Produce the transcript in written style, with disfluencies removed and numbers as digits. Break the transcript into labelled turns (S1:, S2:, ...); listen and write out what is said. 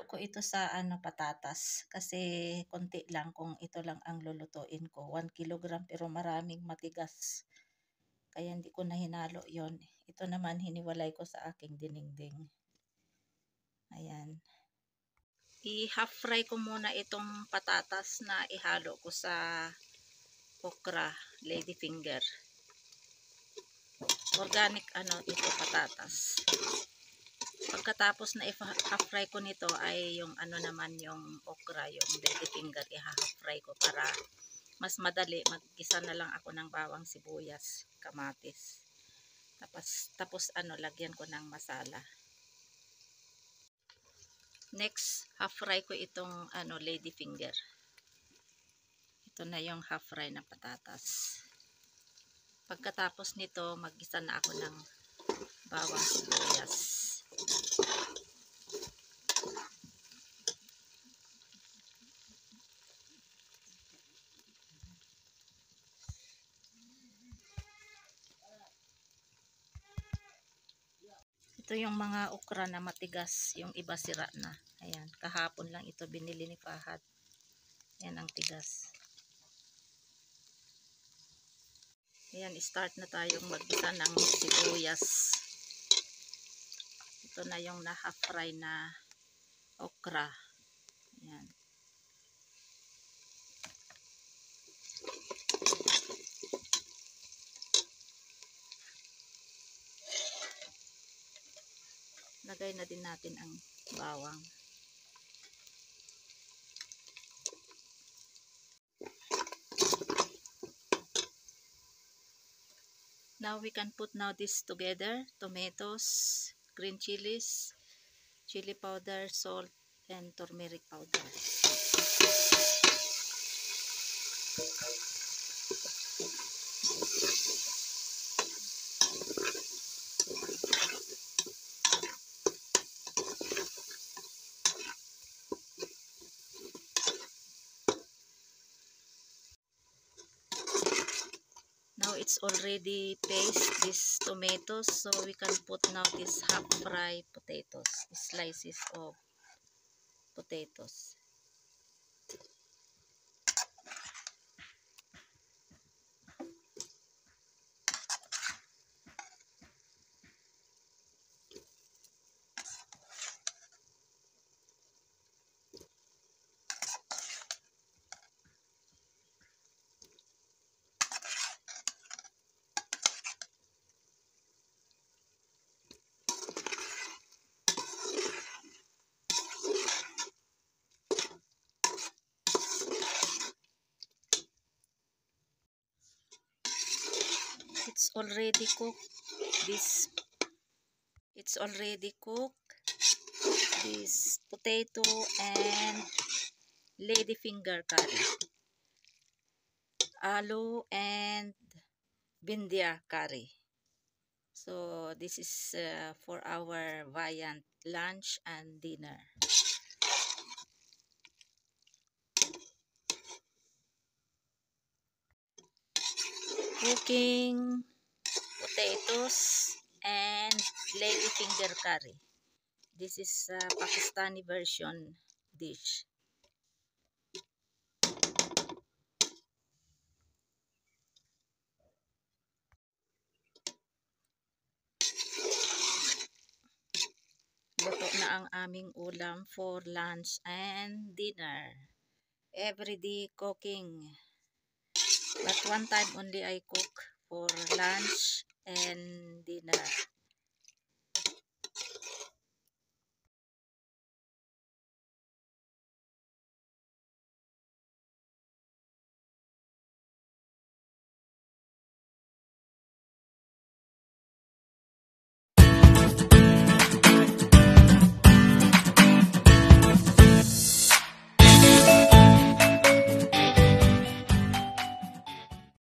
S1: ko ito sa patatas kasi konti lang kung ito lang ang lulutuin ko. 1 kilogram pero maraming matigas. Kaya hindi ko na hinalo yon. Ito naman hiniwalay ko sa aking dinengdeng. Ayan. I-half fry ko muna itong patatas na ihalo ko sa okra, ladyfinger. Organic ito patatas. Pagkatapos na i-half fry ko nito ay yung naman yung okra, yung ladyfinger, i-half fry ko para mas madali. Mag-gisa na lang ako ng bawang, sibuyas, kamatis. Tapos lagyan ko ng masala. Next, half fry ko itong ladyfinger. Ito na yung half fry na patatas. Pagkatapos nito, mag-gisa na ako ng bawang, sibuyas. Ito yung mga okra na matigas, yung iba sira na. Ayan, kahapon lang ito binili ni Fahad. Ayan ang tigas. Ayan, start na tayong mag-gisa ng sibuyas. Ito na yung na-half fry na okra. Ayan. Lagay na din natin ang bawang. Now we can put this together. Tomatoes, green chilies, chili powder, salt, and turmeric powder. Now it's already paste this tomatoes, so we can put now this half fry potatoes, slices of potatoes. It's already cooked. It's already cooked. This potato and ladyfinger curry, aloo and bindia curry. So this is for our viand lunch and dinner. Cooking potatoes and ladyfinger curry. This is a Pakistani version dish. Luto na ang aming ulam for lunch and dinner. Everyday cooking. But one time only I cook for lunch and dinner.